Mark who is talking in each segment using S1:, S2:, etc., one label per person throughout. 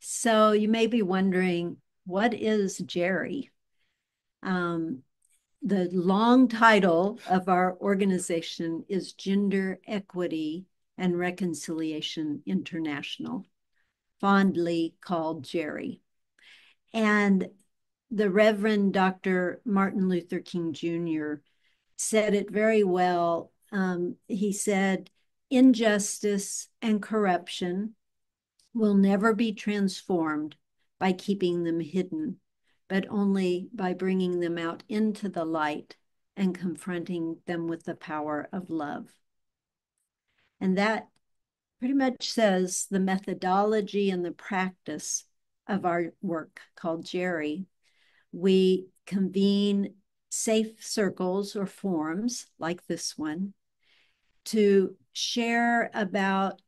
S1: So you may be wondering, what is GERI? Um, the long title of our organization is Gender Equity and Reconciliation International, fondly called GERI. And the Reverend Dr. Martin Luther King Jr. said it very well. He said, injustice and corruption will never be transformed by keeping them hidden, but only by bringing them out into the light and confronting them with the power of love. And that pretty much says the methodology and the practice of our work called GERI. We convene safe circles or forums like this one to share about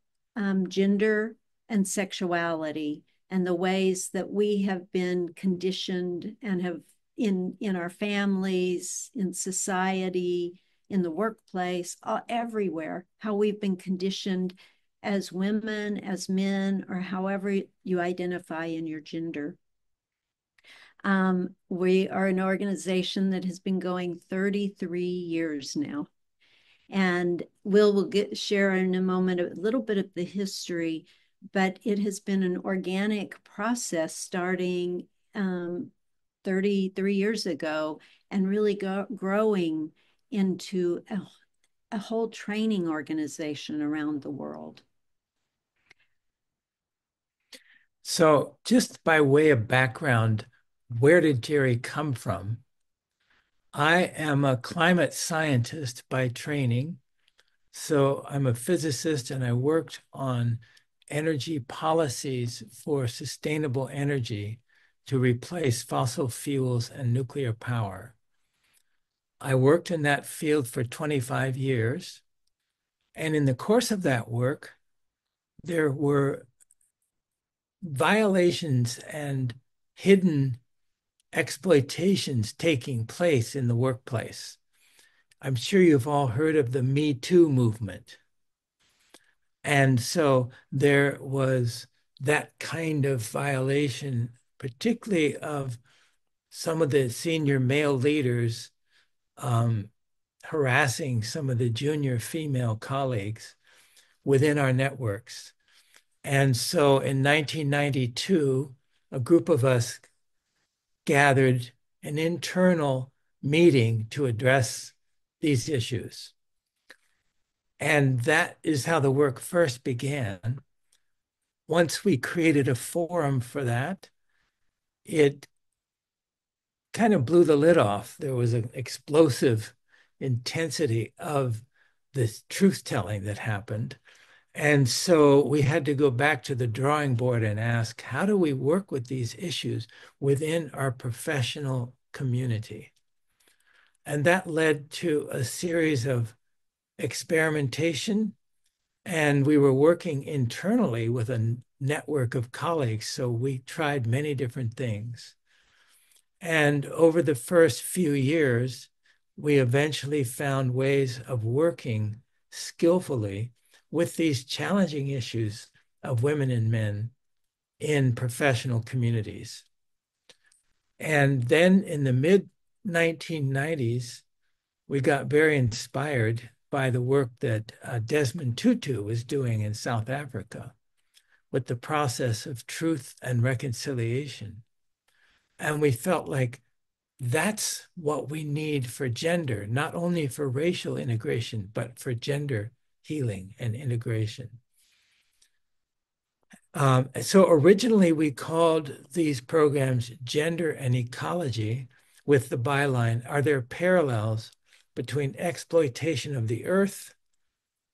S1: gender and sexuality and the ways that we have been conditioned and have in our families, in society, in the workplace, everywhere, how we've been conditioned as women, as men, or however you identify in your gender. We are an organization that has been going 33 years now. And we'll share in a moment a little bit of the history, but it has been an organic process starting 33 years ago and really growing into a whole training organization around the world.
S2: So just by way of background, where did GERI come from? I am a climate scientist by training. So I'm a physicist and I worked on energy policies for sustainable energy to replace fossil fuels and nuclear power. I worked in that field for 25 years. And in the course of that work, there were violations and hidden exploitations taking place in the workplace. I'm sure you've all heard of the Me Too movement. And so there was that kind of violation, particularly of some of the senior male leaders harassing some of the junior female colleagues within our networks. And so in 1992, a group of us gathered an internal meeting to address these issues. And that is how the work first began. Once we created a forum for that, it kind of blew the lid off. There was an explosive intensity of this truth-telling that happened. And so we had to go back to the drawing board and ask, how do we work with these issues within our professional community? And that led to a series of experimentation. And we were working internally with a network of colleagues. So we tried many different things. And over the first few years, we eventually found ways of working skillfully with these challenging issues of women and men in professional communities. And then in the mid 1990s, we got very inspired by the work that Desmond Tutu was doing in South Africa with the process of truth and reconciliation. And we felt like that's what we need for gender, not only for racial integration, but for gender healing and integration. So originally we called these programs Gender and Ecology with the byline, are there parallels between exploitation of the earth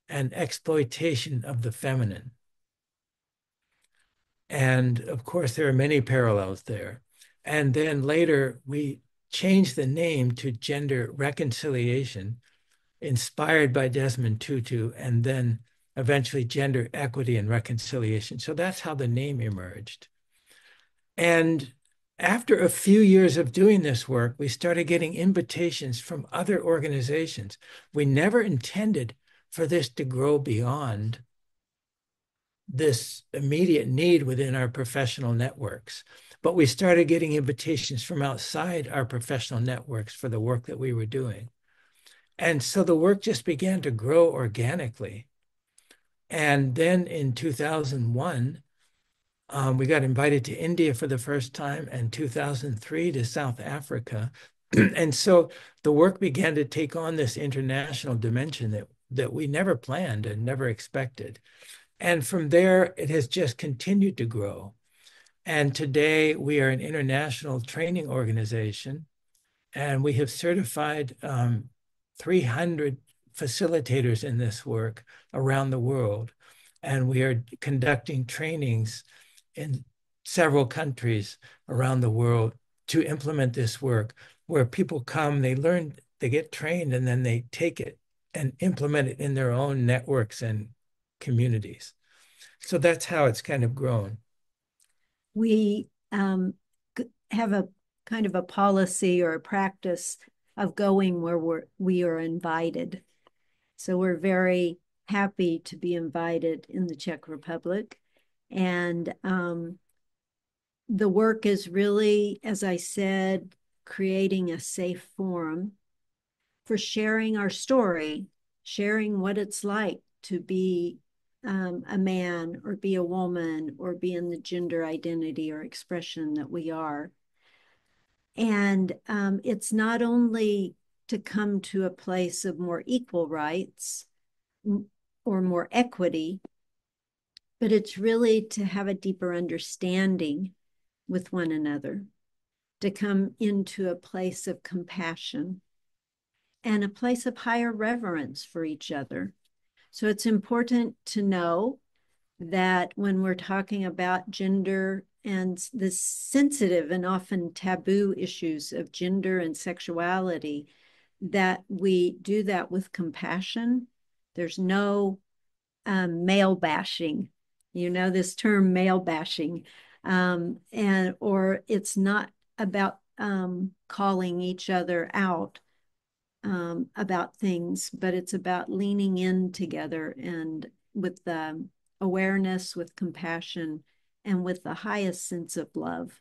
S2: and exploitation of the feminine? And of course, there are many parallels there. And then later we changed the name to Gender Reconciliation, inspired by Desmond Tutu, and then eventually Gender Equity and Reconciliation. So that's how the name emerged. And after a few years of doing this work, we started getting invitations from other organizations. We never intended for this to grow beyond this immediate need within our professional networks. But we started getting invitations from outside our professional networks for the work that we were doing. And so the work just began to grow organically. And then in 2001, we got invited to India for the first time, and 2003 to South Africa. And so the work began to take on this international dimension that we never planned and never expected. And from there, it has just continued to grow. And today we are an international training organization, and we have certified 300 facilitators in this work around the world. And we are conducting trainings in several countries around the world to implement this work, where people come, they learn, they get trained, and then they take it and implement it in their own networks and communities. So that's how it's kind of grown.
S1: We have a kind of a policy or a practice of going where we are invited. So we're very happy to be invited in the Czech Republic. And the work is really, as I said, creating a safe forum for sharing our story, sharing what it's like to be a man or be a woman or be in the gender identity or expression that we are. And it's not only to come to a place of more equal rights or more equity, but it's really to have a deeper understanding with one another, to come into a place of compassion and a place of higher reverence for each other. So it's important to know that when we're talking about gender and the sensitive and often taboo issues of gender and sexuality, that we do that with compassion. There's no male bashing, you know, this term male bashing, or it's not about calling each other out about things, but it's about leaning in together and with the awareness, with compassion, and with the highest sense of love.